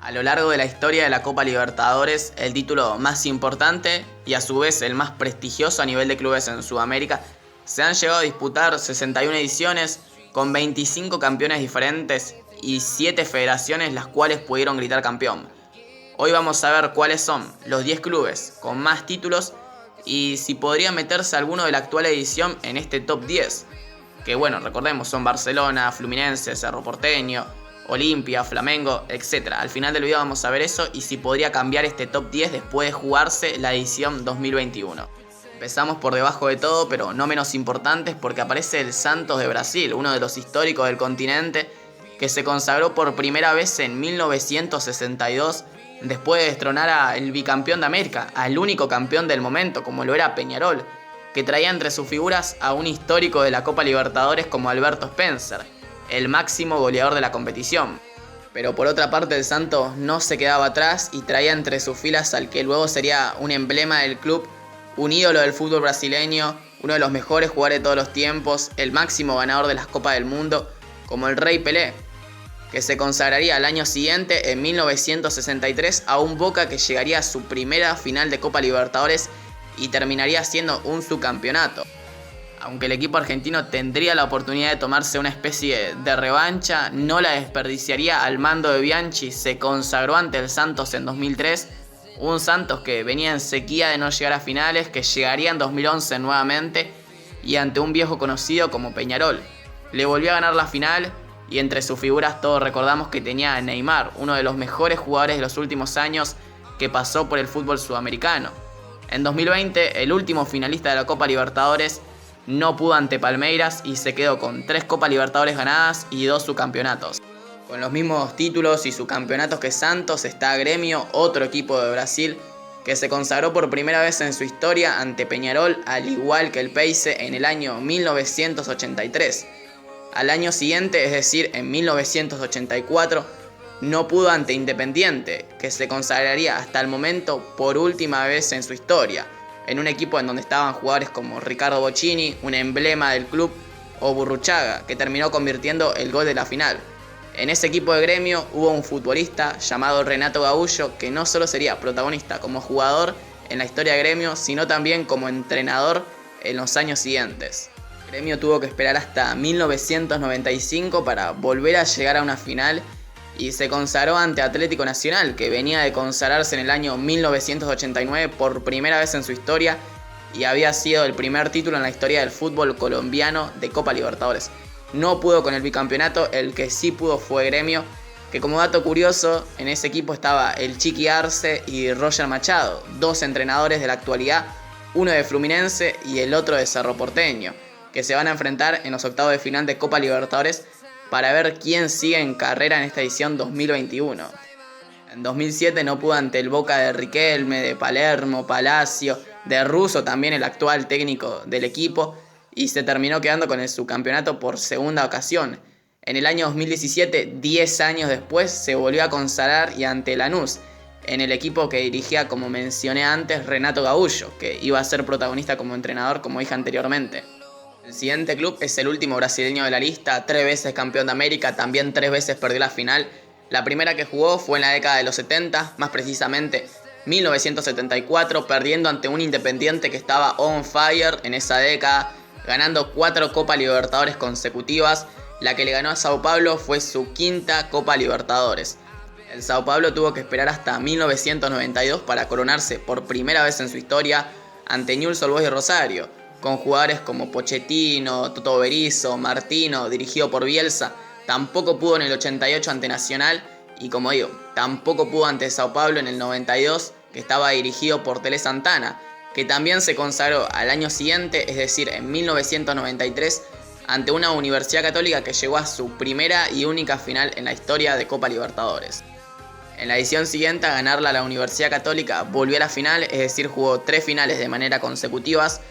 A lo largo de la historia de la Copa Libertadores, el título más importante y a su vez el más prestigioso a nivel de clubes en Sudamérica, se han llegado a disputar 61 ediciones con 25 campeones diferentes y 7 federaciones las cuales pudieron gritar campeón. Hoy vamos a ver cuáles son los 10 clubes con más títulos y si podría meterse alguno de la actual edición en este top 10. Que bueno, recordemos, son Barcelona, Fluminense, Cerro Porteño, Olimpia, Flamengo, etc. Al final del video vamos a ver eso y si podría cambiar este top 10 después de jugarse la edición 2021. Empezamos por debajo de todo, pero no menos importantes, porque aparece el Santos de Brasil, uno de los históricos del continente, que se consagró por primera vez en 1962, después de destronar al bicampeón de América, al único campeón del momento, como lo era Peñarol, que traía entre sus figuras a un histórico de la Copa Libertadores como Alberto Spencer, el máximo goleador de la competición. Pero por otra parte el Santos no se quedaba atrás y traía entre sus filas al que luego sería un emblema del club, un ídolo del fútbol brasileño, uno de los mejores jugadores de todos los tiempos, el máximo ganador de las Copas del Mundo, como el Rey Pelé, que se consagraría al año siguiente, en 1963, a un Boca que llegaría a su primera final de Copa Libertadores y terminaría siendo un subcampeonato. Aunque el equipo argentino tendría la oportunidad de tomarse una especie de revancha, no la desperdiciaría al mando de Bianchi. Se consagró ante el Santos en 2003, un Santos que venía en sequía de no llegar a finales, que llegaría en 2011 nuevamente y ante un viejo conocido como Peñarol. Le volvió a ganar la final y entre sus figuras todos recordamos que tenía a Neymar, uno de los mejores jugadores de los últimos años que pasó por el fútbol sudamericano. En 2020, el último finalista de la Copa Libertadores no pudo ante Palmeiras y se quedó con 3 Copas Libertadores ganadas y 2 subcampeonatos. Con los mismos títulos y subcampeonatos que Santos está Gremio, otro equipo de Brasil, que se consagró por primera vez en su historia ante Peñarol, al igual que el Peixe en el año 1983. Al año siguiente, es decir, en 1984, no pudo ante Independiente, que se consagraría hasta el momento por última vez en su historia, en un equipo en donde estaban jugadores como Ricardo Bocchini, un emblema del club, o Burruchaga, que terminó convirtiendo el gol de la final. En ese equipo de Gremio hubo un futbolista llamado Renato Gaúcho, que no solo sería protagonista como jugador en la historia de Gremio, sino también como entrenador en los años siguientes. Gremio tuvo que esperar hasta 1995 para volver a llegar a una final y se consagró ante Atlético Nacional, que venía de consagrarse en el año 1989 por primera vez en su historia y había sido el primer título en la historia del fútbol colombiano de Copa Libertadores. No pudo con el bicampeonato, el que sí pudo fue Gremio, que como dato curioso, en ese equipo estaba el Chiqui Arce y Roger Machado, 2 entrenadores de la actualidad, uno de Fluminense y el otro de Cerro Porteño, que se van a enfrentar en los octavos de final de Copa Libertadores para ver quién sigue en carrera en esta edición 2021. En 2007 no pudo ante el Boca de Riquelme, de Palermo, Palacio, de Russo también el actual técnico del equipo, y se terminó quedando con el subcampeonato por segunda ocasión. En el año 2017, 10 años después, se volvió a consagrar y ante Lanús, en el equipo que dirigía, como mencioné antes, Renato Gaúcho, que iba a ser protagonista como entrenador, como dije anteriormente. El siguiente club es el último brasileño de la lista, 3 veces campeón de América, también 3 veces perdió la final. La primera que jugó fue en la década de los 70, más precisamente 1974, perdiendo ante un Independiente que estaba on fire en esa década, ganando 4 Copa Libertadores consecutivas. La que le ganó a Sao Paulo fue su quinta Copa Libertadores. El Sao Paulo tuvo que esperar hasta 1992 para coronarse por primera vez en su historia ante Newell's Old Boys de Rosario, con jugadores como Pochettino, Toto Berizzo, Martino, dirigido por Bielsa. Tampoco pudo en el 88 ante Nacional y, como digo, tampoco pudo ante Sao Paulo en el 92, que estaba dirigido por Tele Santana, que también se consagró al año siguiente, es decir, en 1993, ante una Universidad Católica que llegó a su primera y única final en la historia de Copa Libertadores. En la edición siguiente, a ganarla la Universidad Católica volvió a la final, es decir, jugó 3 finales de manera consecutivas.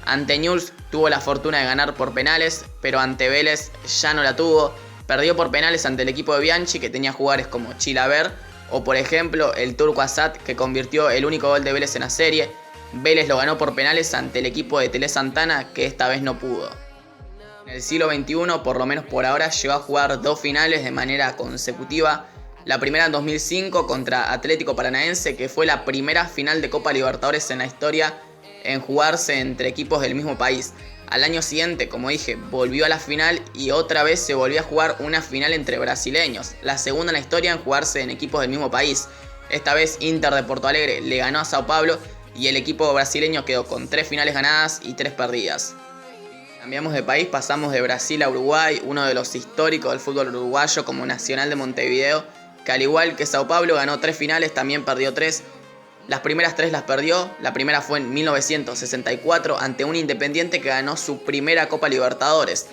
Ante Newell's tuvo la fortuna de ganar por penales, pero ante Vélez ya no la tuvo. Perdió por penales ante el equipo de Bianchi, que tenía jugadores como Chilaver o, por ejemplo, el Turco Asad, que convirtió el único gol de Vélez en la serie. Vélez lo ganó por penales ante el equipo de Tele Santana, que esta vez no pudo. En el siglo XXI, por lo menos por ahora, llegó a jugar 2 finales de manera consecutiva. La primera en 2005 contra Atlético Paranaense, que fue la primera final de Copa Libertadores en la historia en jugarse entre equipos del mismo país. Al año siguiente, como dije, volvió a la final y otra vez se volvió a jugar una final entre brasileños, la segunda en la historia en jugarse en equipos del mismo país. Esta vez Inter de Porto Alegre le ganó a Sao Paulo y el equipo brasileño quedó con 3 finales ganadas y 3 perdidas. Cambiamos de país, pasamos de Brasil a Uruguay, uno de los históricos del fútbol uruguayo como Nacional de Montevideo, que al igual que Sao Paulo ganó 3 finales, también perdió 3. Las primeras 3 las perdió, la primera fue en 1964 ante un Independiente que ganó su primera Copa Libertadores.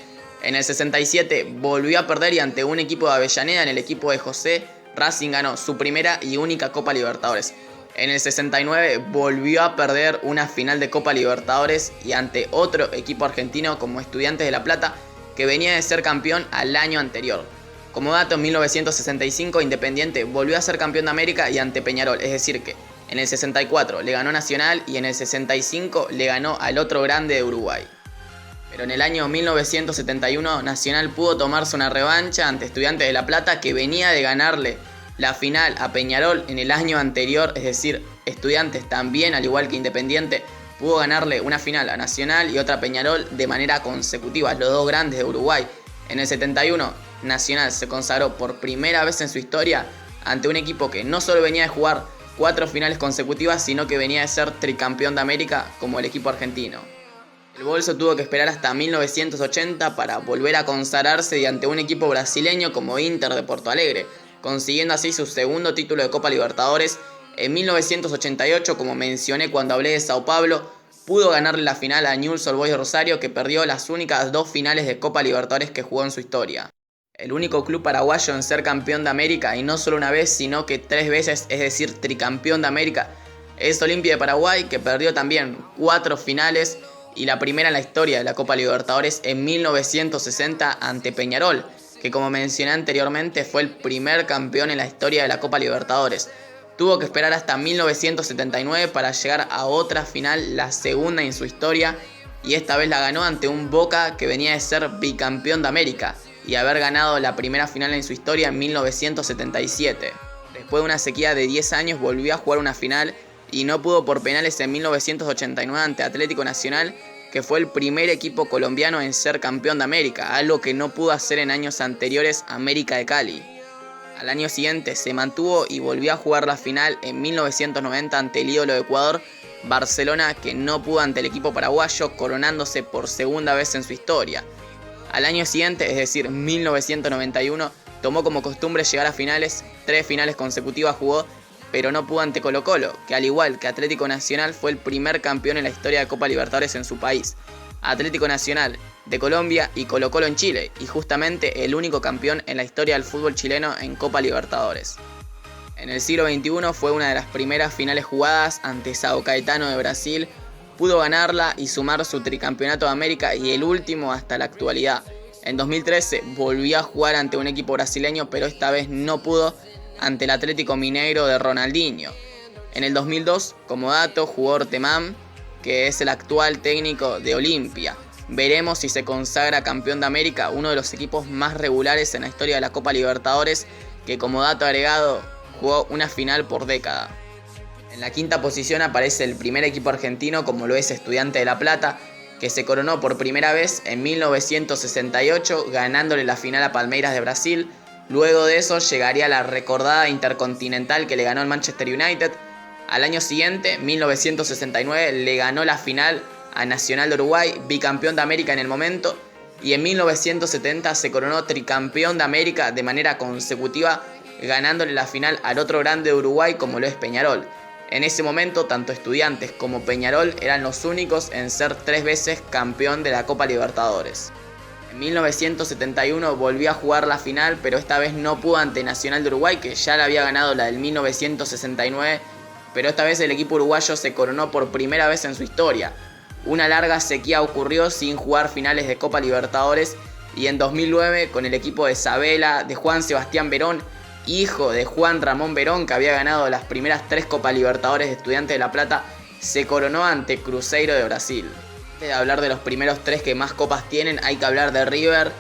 En el 67 volvió a perder y ante un equipo de Avellaneda, en el equipo de José, Racing ganó su primera y única Copa Libertadores. En el 69 volvió a perder una final de Copa Libertadores y ante otro equipo argentino como Estudiantes de La Plata, que venía de ser campeón al año anterior. Como dato, en 1965 Independiente volvió a ser campeón de América y ante Peñarol, es decir que en el 64 le ganó Nacional y en el 65 le ganó al otro grande de Uruguay. Pero en el año 1971 Nacional pudo tomarse una revancha ante Estudiantes de La Plata, que venía de ganarle la final a Peñarol en el año anterior, es decir, Estudiantes también, al igual que Independiente, pudo ganarle una final a Nacional y otra a Peñarol de manera consecutiva, los dos grandes de Uruguay. En el 71 Nacional se consagró por primera vez en su historia ante un equipo que no solo venía de jugar 4 finales consecutivas, sino que venía de ser tricampeón de América como el equipo argentino. El Bolso tuvo que esperar hasta 1980 para volver a consagrarse y ante un equipo brasileño como Inter de Porto Alegre, consiguiendo así su segundo título de Copa Libertadores. En 1988, como mencioné cuando hablé de Sao Paulo, pudo ganarle la final a Newell's Old Boys de Rosario, que perdió las únicas 2 finales de Copa Libertadores que jugó en su historia. El único club paraguayo en ser campeón de América, y no solo una vez, sino que 3 veces, es decir, tricampeón de América, es Olimpia de Paraguay, que perdió también 4 finales y la primera en la historia de la Copa Libertadores en 1960 ante Peñarol, que como mencioné anteriormente fue el primer campeón en la historia de la Copa Libertadores. Tuvo que esperar hasta 1979 para llegar a otra final, la segunda en su historia, y esta vez la ganó ante un Boca que venía de ser bicampeón de América y haber ganado la primera final en su historia en 1977. Después de una sequía de 10 años volvió a jugar una final y no pudo por penales en 1989 ante Atlético Nacional, que fue el primer equipo colombiano en ser campeón de América, algo que no pudo hacer en años anteriores América de Cali. Al año siguiente se mantuvo y volvió a jugar la final en 1990 ante el ídolo de Ecuador, Barcelona, que no pudo ante el equipo paraguayo, coronándose por segunda vez en su historia. Al año siguiente, es decir, 1991, tomó como costumbre llegar a finales, 3 finales consecutivas jugó, pero no pudo ante Colo-Colo, que al igual que Atlético Nacional fue el primer campeón en la historia de Copa Libertadores en su país. Atlético Nacional de Colombia y Colo-Colo en Chile, y justamente el único campeón en la historia del fútbol chileno en Copa Libertadores. En el siglo XXI fue una de las primeras finales jugadas ante Sao Caetano de Brasil, pudo ganarla y sumar su tricampeonato de América y el último hasta la actualidad. En 2013 volvió a jugar ante un equipo brasileño, pero esta vez no pudo ante el Atlético Mineiro de Ronaldinho. En el 2002, como dato, jugó Ortemán, que es el actual técnico de Olimpia. Veremos si se consagra campeón de América, uno de los equipos más regulares en la historia de la Copa Libertadores, que como dato agregado jugó una final por década. En la quinta posición aparece el primer equipo argentino, como lo es Estudiantes de La Plata, que se coronó por primera vez en 1968 ganándole la final a Palmeiras de Brasil. Luego de eso llegaría la recordada Intercontinental que le ganó el Manchester United. Al año siguiente, 1969, le ganó la final a Nacional de Uruguay, bicampeón de América en el momento, y en 1970 se coronó tricampeón de América de manera consecutiva, ganándole la final al otro grande de Uruguay como lo es Peñarol. En ese momento, tanto Estudiantes como Peñarol eran los únicos en ser 3 veces campeón de la Copa Libertadores. En 1971 volvió a jugar la final, pero esta vez no pudo ante Nacional de Uruguay, que ya le había ganado la del 1969, pero esta vez el equipo uruguayo se coronó por primera vez en su historia. Una larga sequía ocurrió sin jugar finales de Copa Libertadores, y en 2009 con el equipo de Sabela, de Juan Sebastián Verón, hijo de Juan Ramón Verón, que había ganado las primeras 3 Copa Libertadores de Estudiantes de La Plata, se coronó ante Cruzeiro de Brasil. Antes de hablar de los primeros 3 que más copas tienen, hay que hablar de River,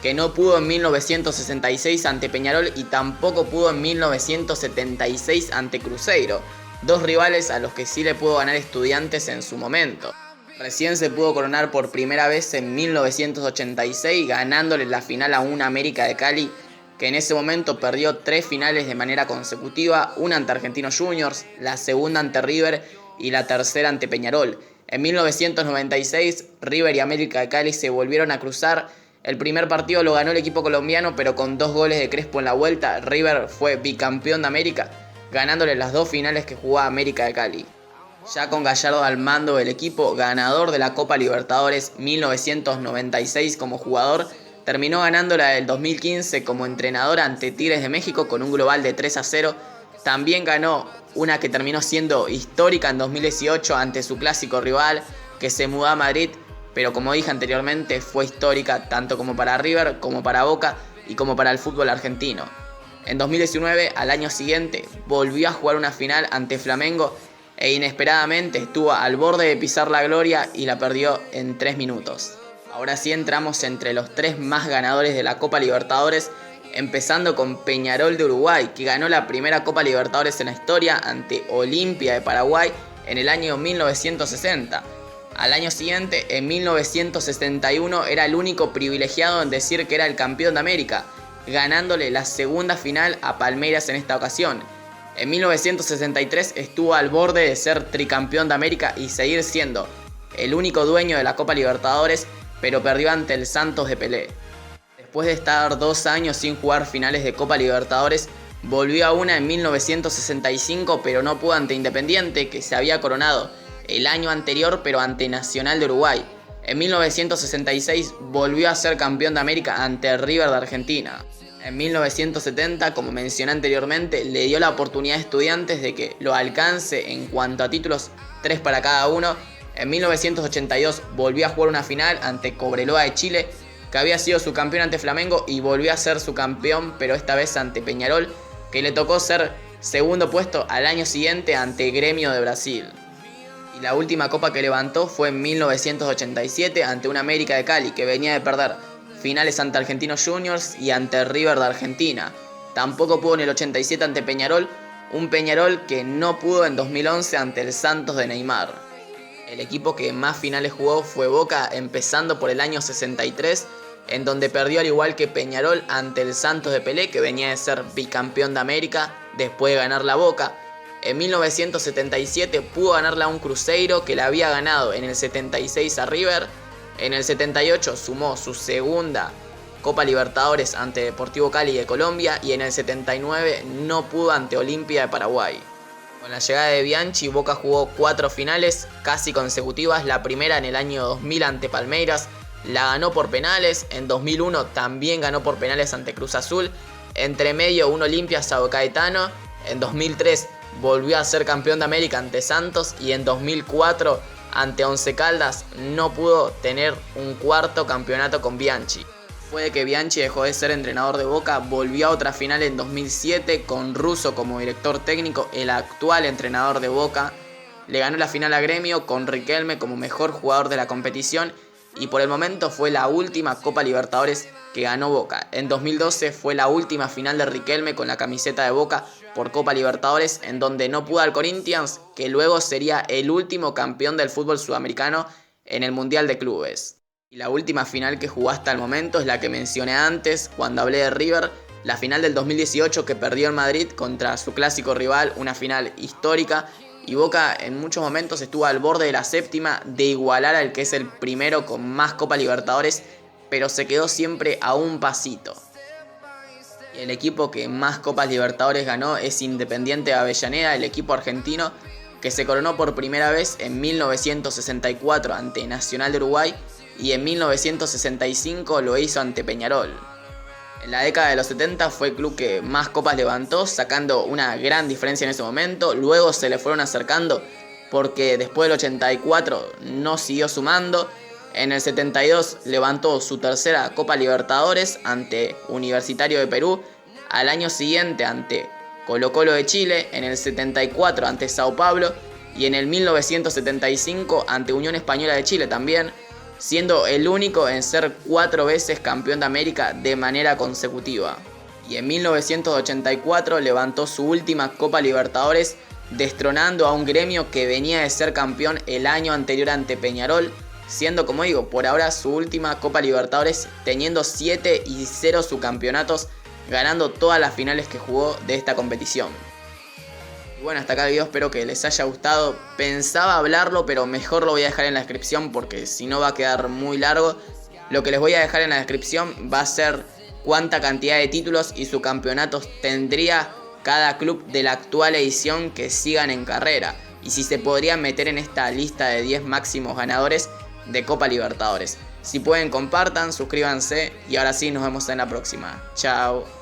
que no pudo en 1966 ante Peñarol y tampoco pudo en 1976 ante Cruzeiro, dos rivales a los que sí le pudo ganar Estudiantes en su momento. Recién se pudo coronar por primera vez en 1986 ganándole la final a un América de Cali que en ese momento perdió 3 finales de manera consecutiva, una ante Argentinos Juniors, la segunda ante River y la tercera ante Peñarol. En 1996 River y América de Cali se volvieron a cruzar. El primer partido lo ganó el equipo colombiano, pero con 2 goles de Crespo en la vuelta, River fue bicampeón de América, ganándole las 2 finales que jugó América de Cali. Ya con Gallardo al mando del equipo, ganador de la Copa Libertadores 1996 como jugador, terminó ganando la del 2015 como entrenador ante Tigres de México con un global de 3-0. También ganó una que terminó siendo histórica en 2018 ante su clásico rival, que se mudó a Madrid, pero como dije anteriormente fue histórica tanto como para River, como para Boca y como para el fútbol argentino. En 2019, al año siguiente, volvió a jugar una final ante Flamengo e inesperadamente estuvo al borde de pisar la gloria y la perdió en 3 minutos. Ahora sí entramos entre los 3 más ganadores de la Copa Libertadores, empezando con Peñarol de Uruguay, que ganó la primera Copa Libertadores en la historia ante Olimpia de Paraguay en el año 1960. Al año siguiente, en 1961, era el único privilegiado en decir que era el campeón de América, ganándole la segunda final a Palmeiras en esta ocasión. En 1963 estuvo al borde de ser tricampeón de América y seguir siendo el único dueño de la Copa Libertadores, pero perdió ante el Santos de Pelé. Después de estar 2 años sin jugar finales de Copa Libertadores, volvió a una en 1965, pero no pudo ante Independiente, que se había coronado el año anterior, pero ante Nacional de Uruguay. En 1966 volvió a ser campeón de América ante River de Argentina. En 1970, como mencioné anteriormente, le dio la oportunidad a Estudiantes de que lo alcance en cuanto a títulos, 3 para cada uno. En 1982 volvió a jugar una final ante Cobreloa de Chile, que había sido su campeón ante Flamengo, y volvió a ser su campeón, pero esta vez ante Peñarol, que le tocó ser segundo puesto al año siguiente ante Gremio de Brasil. Y la última copa que levantó fue en 1987 ante un América de Cali, que venía de perder finales ante Argentinos Juniors y ante River de Argentina. Tampoco pudo en el 87 ante Peñarol, un Peñarol que no pudo en 2011 ante el Santos de Neymar. El equipo que más finales jugó fue Boca, empezando por el año 63, en donde perdió al igual que Peñarol ante el Santos de Pelé, que venía de ser bicampeón de América después de ganar la Boca. En 1977 pudo ganarla a un Cruzeiro que la había ganado en el 76 a River. En el 78 sumó su segunda Copa Libertadores ante Deportivo Cali de Colombia y en el 79 no pudo ante Olimpia de Paraguay. Con la llegada de Bianchi, Boca jugó 4 finales casi consecutivas, la primera en el año 2000 ante Palmeiras, la ganó por penales, en 2001 también ganó por penales ante Cruz Azul, entre medio un Olimpia Sao Caetano, en 2003 volvió a ser campeón de América ante Santos y en 2004 ante Once Caldas no pudo tener un cuarto campeonato con Bianchi. Después de que Bianchi dejó de ser entrenador de Boca, volvió a otra final en 2007 con Russo como director técnico, el actual entrenador de Boca. Le ganó la final a Gremio con Riquelme como mejor jugador de la competición y por el momento fue la última Copa Libertadores que ganó Boca. En 2012 fue la última final de Riquelme con la camiseta de Boca por Copa Libertadores, en donde no pudo al Corinthians, que luego sería el último campeón del fútbol sudamericano en el Mundial de Clubes. Y la última final que jugó hasta el momento es la que mencioné antes cuando hablé de River, la final del 2018 que perdió en Madrid contra su clásico rival, una final histórica, y Boca en muchos momentos estuvo al borde de la séptima de igualar al que es el primero con más Copa Libertadores, pero se quedó siempre a un pasito. Y el equipo que más Copas Libertadores ganó es Independiente de Avellaneda, el equipo argentino que se coronó por primera vez en 1964 ante Nacional de Uruguay y en 1965 lo hizo ante Peñarol. En la década de los 70 fue el club que más copas levantó, sacando una gran diferencia en ese momento. Luego se le fueron acercando porque después del 84 no siguió sumando. En el 72 levantó su tercera Copa Libertadores ante Universitario de Perú. Al año siguiente ante Colo-Colo de Chile. En el 74 ante Sao Paulo. Y en el 1975 ante Unión Española de Chile también. siendo el único en ser 4 veces campeón de América de manera consecutiva. Y en 1984 levantó su última Copa Libertadores, destronando a un Gremio que venía de ser campeón el año anterior ante Peñarol, siendo, como digo, por ahora su última Copa Libertadores, teniendo 7-0 subcampeonatos, ganando todas las finales que jugó de esta competición. Y bueno, hasta acá el video, espero que les haya gustado. Pensaba hablarlo, pero mejor lo voy a dejar en la descripción porque si no va a quedar muy largo. Lo que les voy a dejar en la descripción va a ser cuánta cantidad de títulos y subcampeonatos tendría cada club de la actual edición que sigan en carrera, y si se podrían meter en esta lista de 10 máximos ganadores de Copa Libertadores. Si pueden, compartan, suscríbanse y ahora sí, nos vemos en la próxima. Chao.